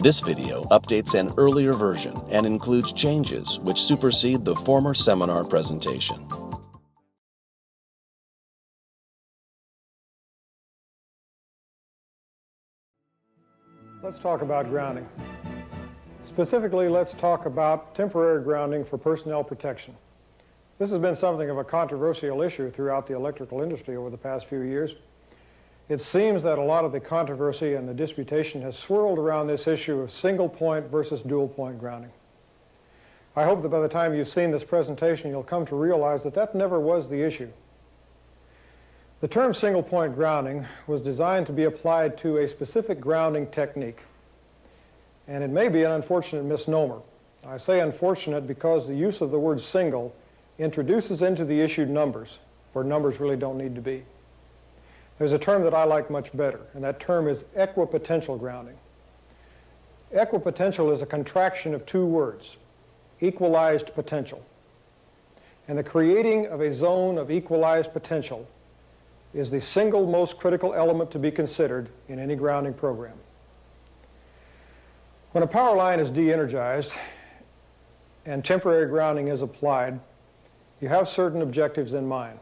This video updates an earlier version and includes changes which supersede the former seminar presentation. Let's talk about grounding. Specifically, let's talk about temporary grounding for personnel protection. This has been something of a controversial issue throughout the electrical industry over the past few years. It seems that a lot of the controversy and the disputation has swirled around this issue of single point versus dual point grounding. I hope that by the time you've seen this presentation, you'll come to realize that that never was the issue. The term single point grounding was designed to be applied to a specific grounding technique. And it may be an unfortunate misnomer. I say unfortunate because the use of the word single introduces into the issue numbers where numbers really don't need to be. There's a term that I like much better, and that term is equipotential grounding. Equipotential is a contraction of two words, equalized potential. And the creating of a zone of equalized potential is the single most critical element to be considered in any grounding program. When a power line is de-energized and temporary grounding is applied, you have certain objectives in mind.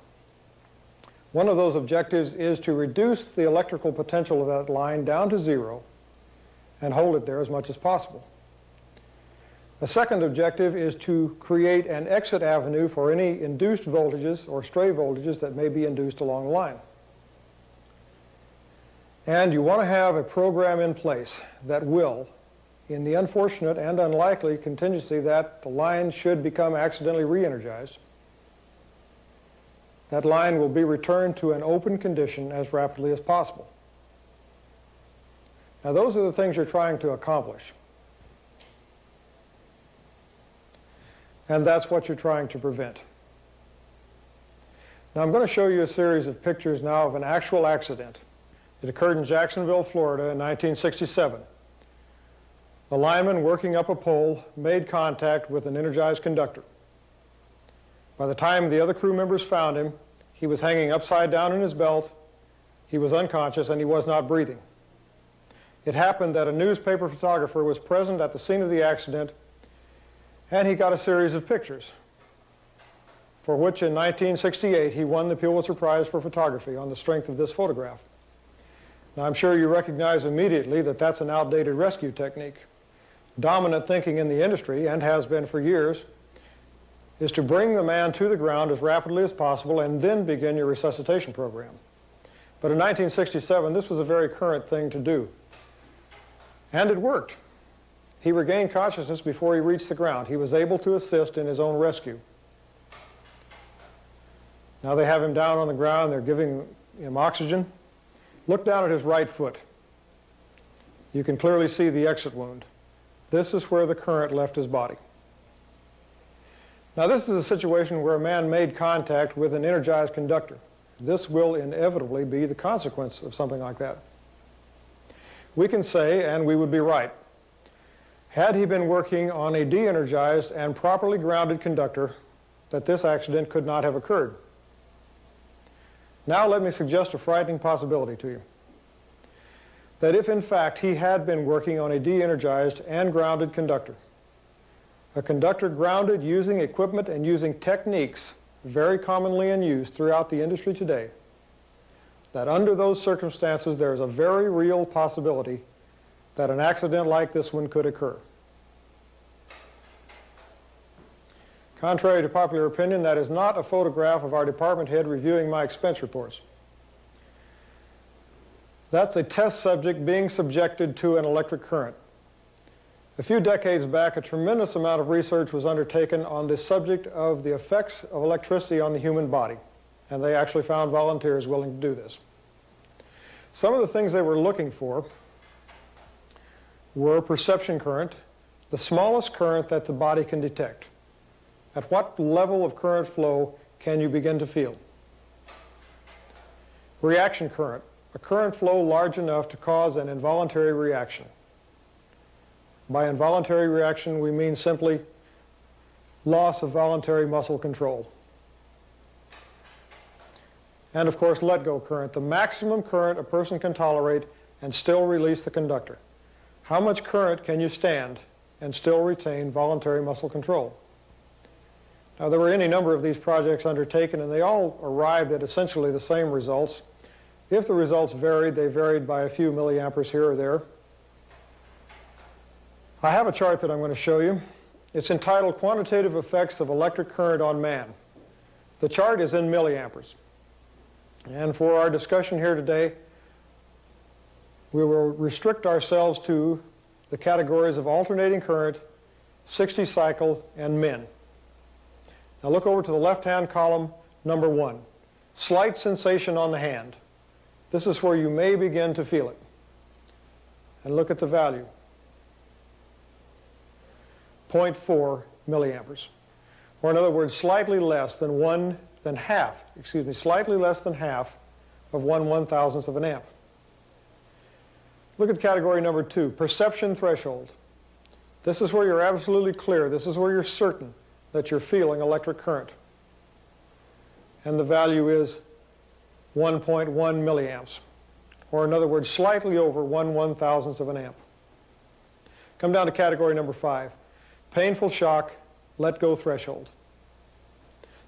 One of those objectives is to reduce the electrical potential of that line down to zero and hold it there as much as possible. The second objective is to create an exit avenue for any induced voltages or stray voltages that may be induced along the line. And you want to have a program in place that will, in the unfortunate and unlikely contingency that the line should become accidentally re-energized, that line will be returned to an open condition as rapidly as possible. Now those are the things you're trying to accomplish. And that's what you're trying to prevent. Now I'm going to show you a series of pictures now of an actual accident. It occurred in Jacksonville, Florida in 1967. The lineman working up a pole made contact with an energized conductor. By the time the other crew members found him, he was hanging upside down in his belt, he was unconscious, and he was not breathing. It happened that a newspaper photographer was present at the scene of the accident, and he got a series of pictures, for which in 1968 he won the Pulitzer Prize for photography on the strength of this photograph. Now I'm sure you recognize immediately that that's an outdated rescue technique. Dominant thinking in the industry, and has been for years, is to bring the man to the ground as rapidly as possible and then begin your resuscitation program. But in 1967, this was a very current thing to do. And it worked. He regained consciousness before he reached the ground. He was able to assist in his own rescue. Now they have him down on the ground, they're giving him oxygen. Look down at his right foot. You can clearly see the exit wound. This is where the current left his body. Now this is a situation where a man made contact with an energized conductor. This will inevitably be the consequence of something like that. We can say, and we would be right, had he been working on a de-energized and properly grounded conductor, that this accident could not have occurred. Now let me suggest a frightening possibility to you. That if in fact he had been working on a de-energized and grounded conductor, a conductor grounded using equipment and using techniques very commonly in use throughout the industry today, that under those circumstances there is a very real possibility that an accident like this one could occur. Contrary to popular opinion, that is not a photograph of our department head reviewing my expense reports. That's a test subject being subjected to an electric current. A few decades back, a tremendous amount of research was undertaken on the subject of the effects of electricity on the human body, and they actually found volunteers willing to do this. Some of the things they were looking for were perception current, the smallest current that the body can detect. At what level of current flow can you begin to feel? Reaction current, a current flow large enough to cause an involuntary reaction. By involuntary reaction, we mean simply loss of voluntary muscle control. And of course, let-go current, the maximum current a person can tolerate and still release the conductor. How much current can you stand and still retain voluntary muscle control? Now, there were any number of these projects undertaken, and they all arrived at essentially the same results. If the results varied, they varied by a few milliamperes here or there. I have a chart that I'm going to show you. It's entitled Quantitative Effects of Electric Current on Man. The chart is in milliamperes. And for our discussion here today, we will restrict ourselves to the categories of alternating current, 60 cycle, and min. Now look over to the left-hand column, number 1. Slight sensation on the hand. This is where you may begin to feel it. And look at the value. 0.4 milliamperes. Or in other words, slightly less than half of 1/1000th of an amp. Look at category number 2, perception threshold. This is where you're absolutely clear. This is where you're certain that you're feeling electric current. And the value is 1.1 milliamps, or in other words, slightly over 1/1000th of an amp. Come down to category number 5, painful shock, let go threshold.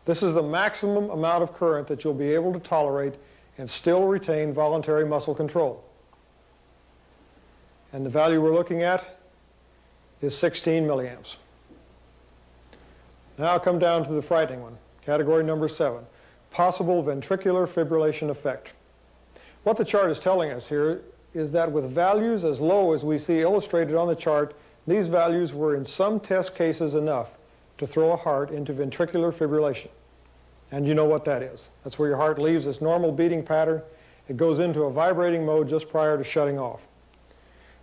This is the maximum amount of current that you'll be able to tolerate and still retain voluntary muscle control. And the value we're looking at is 16 milliamps. Now come down to the frightening one, category number 7, possible ventricular fibrillation effect. What the chart is telling us here is that with values as low as we see illustrated on the chart, these values were in some test cases enough to throw a heart into ventricular fibrillation. And you know what that is. That's where your heart leaves its normal beating pattern. It goes into a vibrating mode just prior to shutting off.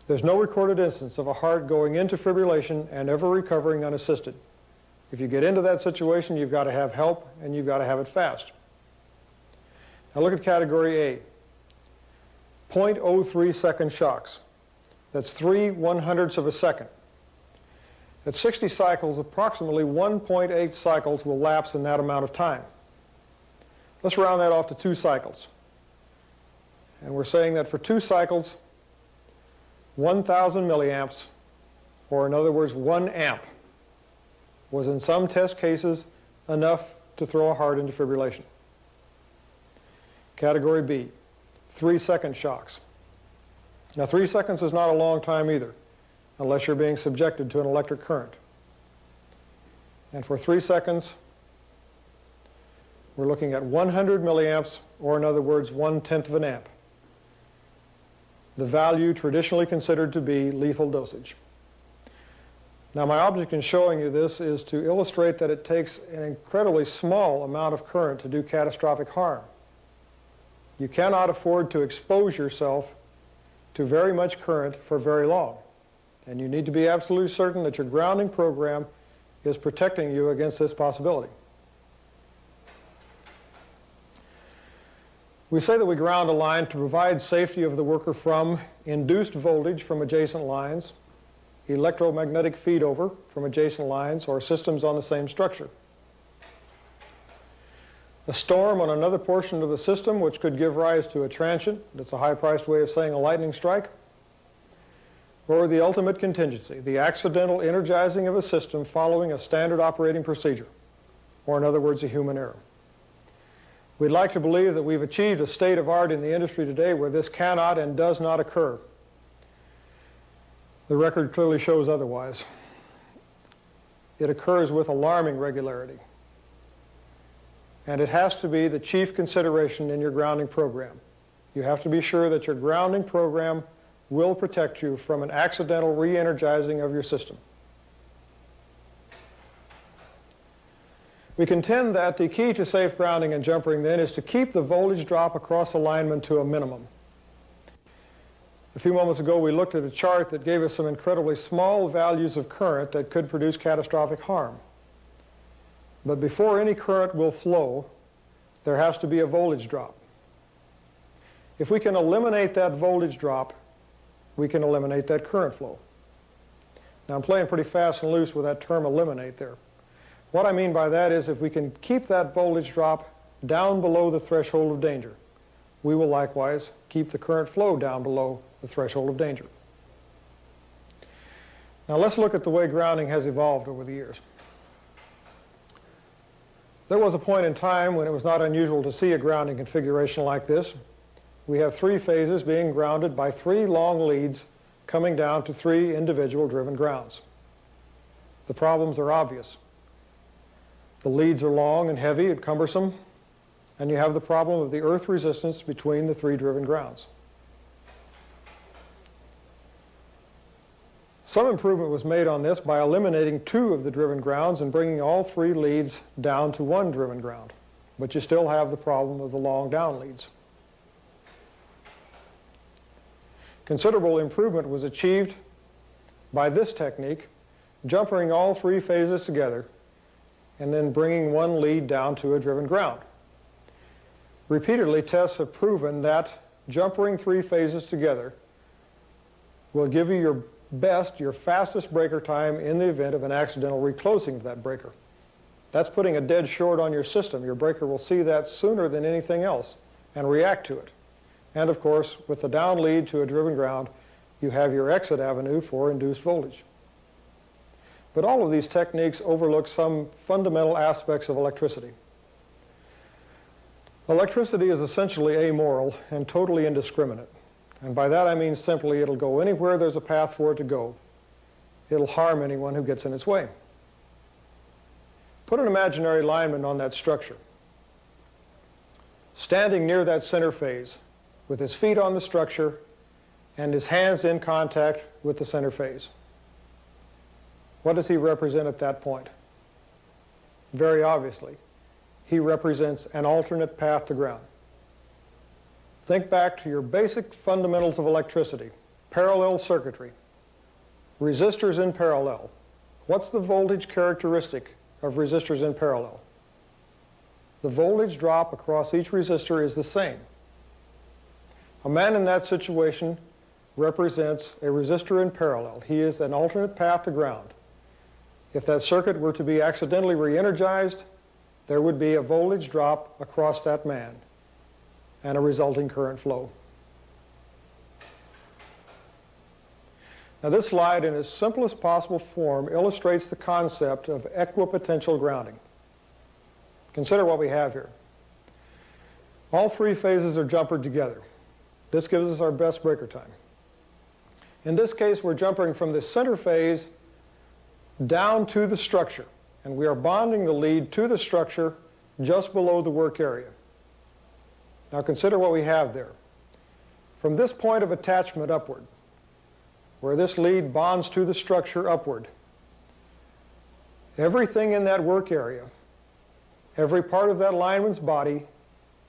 There's no recorded instance of a heart going into fibrillation and ever recovering unassisted. If you get into that situation, you've got to have help, and you've got to have it fast. Now look at category A. 0.03 second shocks. That's 3/100ths of a second. At 60 cycles, approximately 1.8 cycles will lapse in that amount of time. Let's round that off to 2 cycles. And we're saying that for 2 cycles, 1,000 milliamps, or in other words, 1 amp, was in some test cases enough to throw a heart into fibrillation. Category B, 3-second shocks. Now 3 seconds is not a long time either, unless you're being subjected to an electric current. And for 3 seconds, we're looking at 100 milliamps, or in other words, 1/10 of an amp. The value traditionally considered to be lethal dosage. Now my object in showing you this is to illustrate that it takes an incredibly small amount of current to do catastrophic harm. You cannot afford to expose yourself to very much current for very long. And you need to be absolutely certain that your grounding program is protecting you against this possibility. We say that we ground a line to provide safety of the worker from induced voltage from adjacent lines, electromagnetic feedover from adjacent lines or systems on the same structure, a storm on another portion of the system which could give rise to a transient, that's a high-priced way of saying a lightning strike, or the ultimate contingency, the accidental energizing of a system following a standard operating procedure, or in other words, a human error. We'd like to believe that we've achieved a state of art in the industry today where this cannot and does not occur. The record clearly shows otherwise. It occurs with alarming regularity. And it has to be the chief consideration in your grounding program. You have to be sure that your grounding program will protect you from an accidental re-energizing of your system. We contend that the key to safe grounding and jumpering then is to keep the voltage drop across the lineman to a minimum. A few moments ago we looked at a chart that gave us some incredibly small values of current that could produce catastrophic harm. But before any current will flow, there has to be a voltage drop. If we can eliminate that voltage drop, we can eliminate that current flow. Now I'm playing pretty fast and loose with that term eliminate there. What I mean by that is if we can keep that voltage drop down below the threshold of danger, we will likewise keep the current flow down below the threshold of danger. Now let's look at the way grounding has evolved over the years. There was a point in time when it was not unusual to see a grounding configuration like this. We have 3 phases being grounded by 3 long leads coming down to 3 individual driven grounds. The problems are obvious. The leads are long and heavy and cumbersome, and you have the problem of the earth resistance between the 3 driven grounds. Some improvement was made on this by eliminating 2 of the driven grounds and bringing all 3 leads down to 1 driven ground, but you still have the problem of the long down leads. Considerable improvement was achieved by this technique, jumpering all 3 phases together and then bringing 1 lead down to a driven ground. Repeatedly, tests have proven that jumpering 3 phases together will give you your best, your fastest breaker time in the event of an accidental reclosing of that breaker. That's putting a dead short on your system. Your breaker will see that sooner than anything else and react to it. And of course, with the down lead to a driven ground, you have your exit avenue for induced voltage. But all of these techniques overlook some fundamental aspects of electricity. Electricity is essentially amoral and totally indiscriminate. And by that I mean simply it'll go anywhere there's a path for it to go. It'll harm anyone who gets in its way. Put an imaginary lineman on that structure, standing near that center phase, with his feet on the structure and his hands in contact with the center phase. What does he represent at that point? Very obviously, he represents an alternate path to ground. Think back to your basic fundamentals of electricity, parallel circuitry, resistors in parallel. What's the voltage characteristic of resistors in parallel? The voltage drop across each resistor is the same. A man in that situation represents a resistor in parallel. He is an alternate path to ground. If that circuit were to be accidentally re-energized, there would be a voltage drop across that man and a resulting current flow. Now this slide, in its simplest possible form, illustrates the concept of equipotential grounding. Consider what we have here. All 3 phases are jumpered together. This gives us our best breaker time. In this case, we're jumpering from the center phase down to the structure, and we are bonding the lead to the structure just below the work area. Now consider what we have there. From this point of attachment upward, where this lead bonds to the structure upward, everything in that work area, every part of that lineman's body,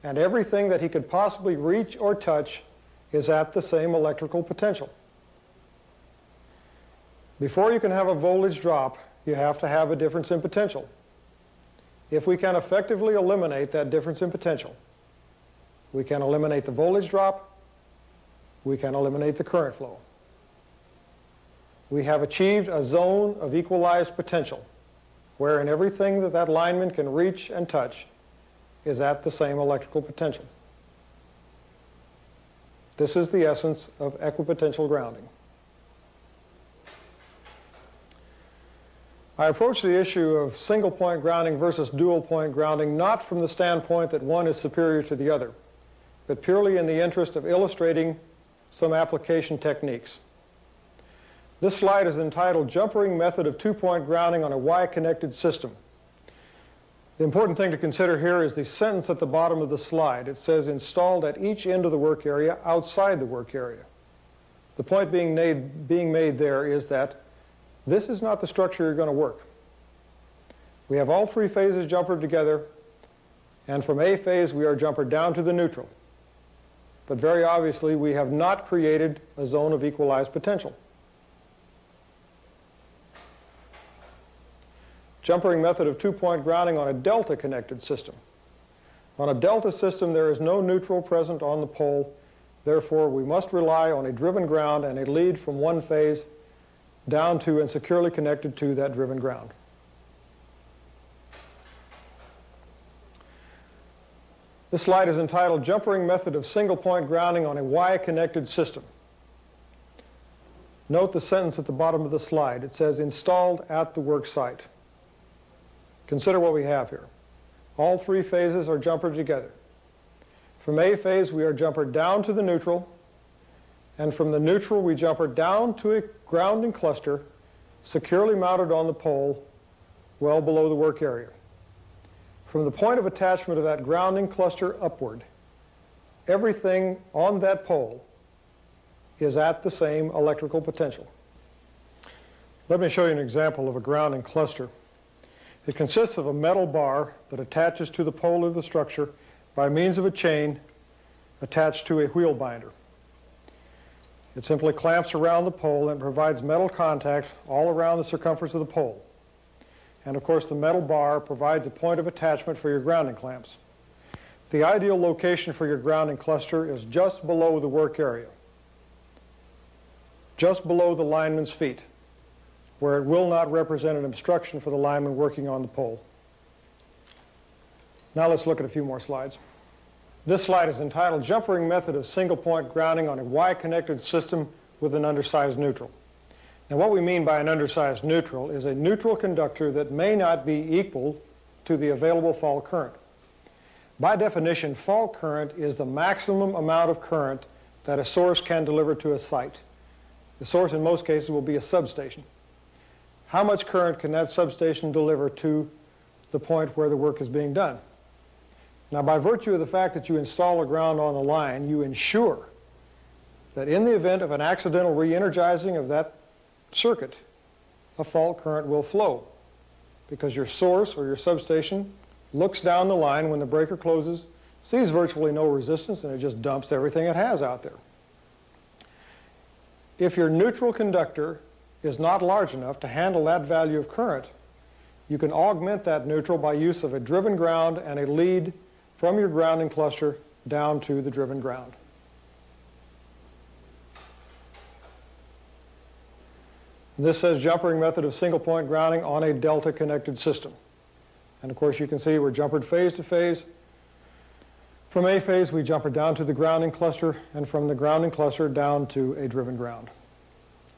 and everything that he could possibly reach or touch is at the same electrical potential. Before you can have a voltage drop, you have to have a difference in potential. If we can effectively eliminate that difference in potential, we can eliminate the voltage drop, we can eliminate the current flow. We have achieved a zone of equalized potential, wherein everything that lineman can reach and touch is at the same electrical potential. This is the essence of equipotential grounding. I approach the issue of single point grounding versus dual point grounding not from the standpoint that one is superior to the other, but purely in the interest of illustrating some application techniques. This slide is entitled Jumpering Method of Two-Point Grounding on a Y-Connected System. The important thing to consider here is the sentence at the bottom of the slide. It says installed at each end of the work area outside the work area. The point being made there is that this is not the structure you're going to work. We have all 3 phases jumpered together, and from A phase we are jumpered down to the neutral. But very obviously we have not created a zone of equalized potential. Jumpering method of two-point grounding on a delta connected system. On a delta system there is no neutral present on the pole, therefore we must rely on a driven ground and a lead from one phase down to and securely connected to that driven ground. This slide is entitled Jumpering Method of Single Point Grounding on a Y-Connected System. Note the sentence at the bottom of the slide. It says installed at the work site. Consider what we have here. All three phases are jumpered together. From A phase, we are jumpered down to the neutral, and from the neutral, we jumper down to a grounding cluster securely mounted on the pole well below the work area. From the point of attachment of that grounding cluster upward, everything on that pole is at the same electrical potential. Let me show you an example of a grounding cluster. It consists of a metal bar that attaches to the pole of the structure by means of a chain attached to a wheel binder. It simply clamps around the pole and provides metal contact all around the circumference of the pole. And of course, the metal bar provides a point of attachment for your grounding clamps. The ideal location for your grounding cluster is just below the work area, just below the lineman's feet, where it will not represent an obstruction for the lineman working on the pole. Now let's look at a few more slides. This slide is entitled Jumpering Method of Single Point Grounding on a Y-Connected System with an Undersized Neutral. Now what we mean by an undersized neutral is a neutral conductor that may not be equal to the available fault current. By definition, fault current is the maximum amount of current that a source can deliver to a site. The source in most cases will be a substation. How much current can that substation deliver to the point where the work is being done? Now, by virtue of the fact that you install a ground on the line, you ensure that in the event of an accidental re-energizing of that circuit, a fault current will flow, because your source or your substation looks down the line when the breaker closes, sees virtually no resistance, and it just dumps everything it has out there. If your neutral conductor is not large enough to handle that value of current, you can augment that neutral by use of a driven ground and a lead from your grounding cluster down to the driven ground. This says jumpering method of single point grounding on a delta connected system. And of course you can see we're jumpered phase to phase. From A phase we jumper down to the grounding cluster, and from the grounding cluster down to a driven ground.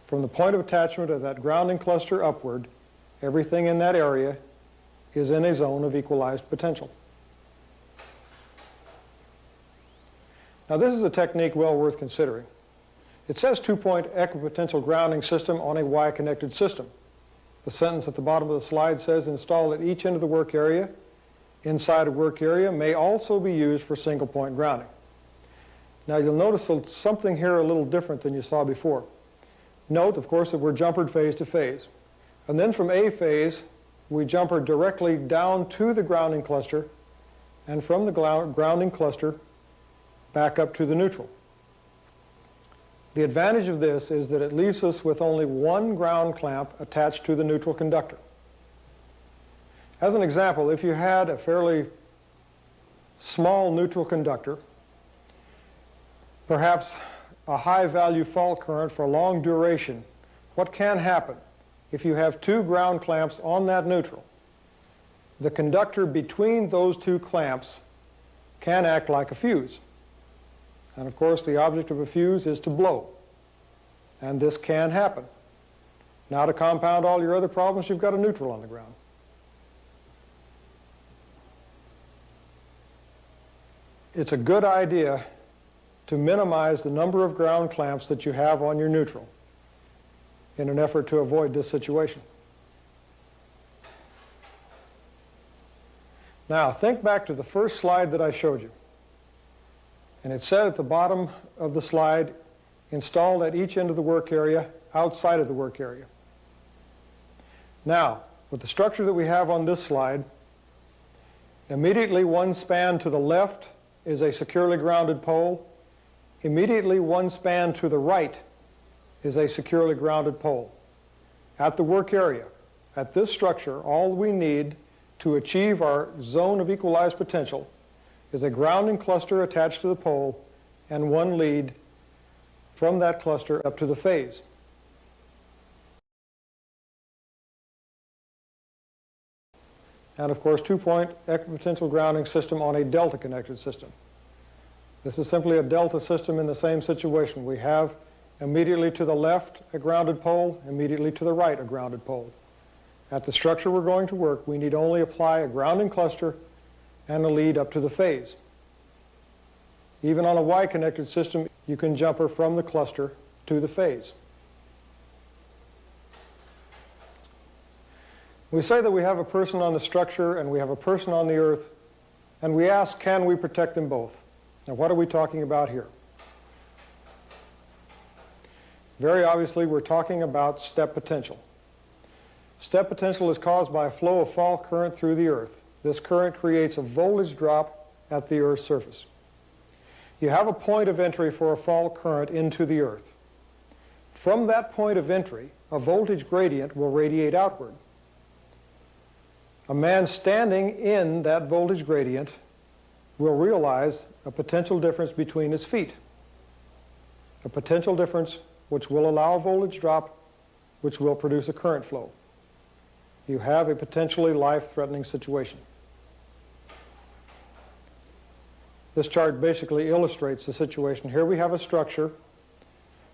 From the point of attachment of that grounding cluster upward, everything in that area is in a zone of equalized potential. Now this is a technique well worth considering. It says two-point equipotential grounding system on a Y-connected system. The sentence at the bottom of the slide says installed at each end of the work area. Inside a work area may also be used for single-point grounding. Now you'll notice something here a little different than you saw before. Note, of course, that we're jumpered phase to phase. And then from A phase, we jumper directly down to the grounding cluster, and from the grounding cluster back up to the neutral. The advantage of this is that it leaves us with only one ground clamp attached to the neutral conductor. As an example, if you had a fairly small neutral conductor, perhaps a high value fault current for long duration, what can happen if you have two ground clamps on that neutral? The conductor between those two clamps can act like a fuse. And of course the object of a fuse is to blow. And this can happen. Now to compound all your other problems, you've got a neutral on the ground. It's a good idea to minimize the number of ground clamps that you have on your neutral in an effort to avoid this situation. Now think back to the first slide that I showed you. And it said at the bottom of the slide, installed at each end of the work area, outside of the work area. Now, with the structure that we have on this slide, immediately one span to the left is a securely grounded pole. Immediately one span to the right is a securely grounded pole. At the work area, at this structure, all we need to achieve our zone of equalized potential is a grounding cluster attached to the pole and one lead from that cluster up to the phase. And of course, two-point equipotential grounding system on a delta connected system. This is simply a delta system in the same situation. We have immediately to the left a grounded pole, immediately to the right a grounded pole. At the structure we're going to work, we need only apply a grounding cluster and a lead up to the phase. Even on a Y-connected system, you can jumper from the cluster to the phase. We say that we have a person on the structure and we have a person on the earth, and we ask, can we protect them both? Now, what are we talking about here? Very obviously, we're talking about step potential. Step potential is caused by a flow of fault current through the earth. This current creates a voltage drop at the earth's surface. You have a point of entry for a fault current into the earth. From that point of entry, a voltage gradient will radiate outward. A man standing in that voltage gradient will realize a potential difference between his feet. A potential difference which will allow a voltage drop, which will produce a current flow. You have a potentially life-threatening situation. This chart basically illustrates the situation. Here we have a structure,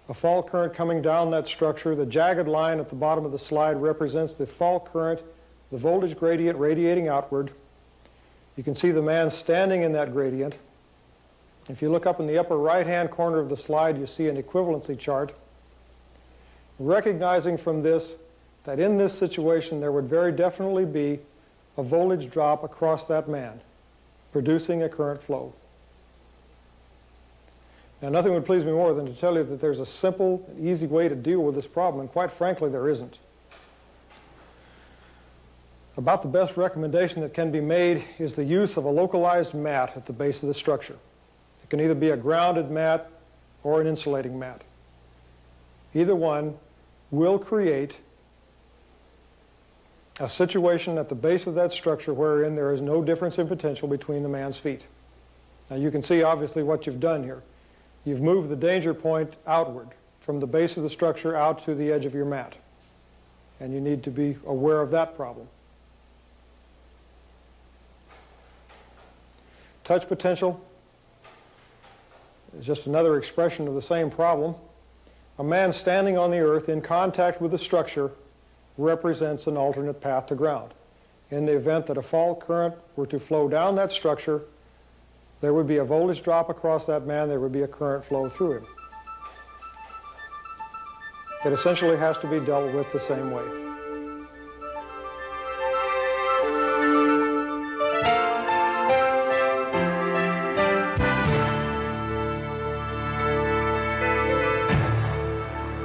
a fault current coming down that structure. The jagged line at the bottom of the slide represents the fault current, the voltage gradient radiating outward. You can see the man standing in that gradient. If you look up in the upper right-hand corner of the slide, you see an equivalency chart. Recognizing from this that in this situation there would very definitely be a voltage drop across that man, producing a current flow. Now, nothing would please me more than to tell you that there's a simple and easy way to deal with this problem, and quite frankly, there isn't. About the best recommendation that can be made is the use of a localized mat at the base of the structure. It can either be a grounded mat or an insulating mat. Either one will create a situation at the base of that structure wherein there is no difference in potential between the man's feet. Now, you can see obviously what you've done here. You've moved the danger point outward from the base of the structure out to the edge of your mat. And you need to be aware of that problem. Touch potential is just another expression of the same problem. A man standing on the earth in contact with the structure represents an alternate path to ground. In the event that a fault current were to flow down that structure, there would be a voltage drop across that man, there would be a current flow through him. It essentially has to be dealt with the same way.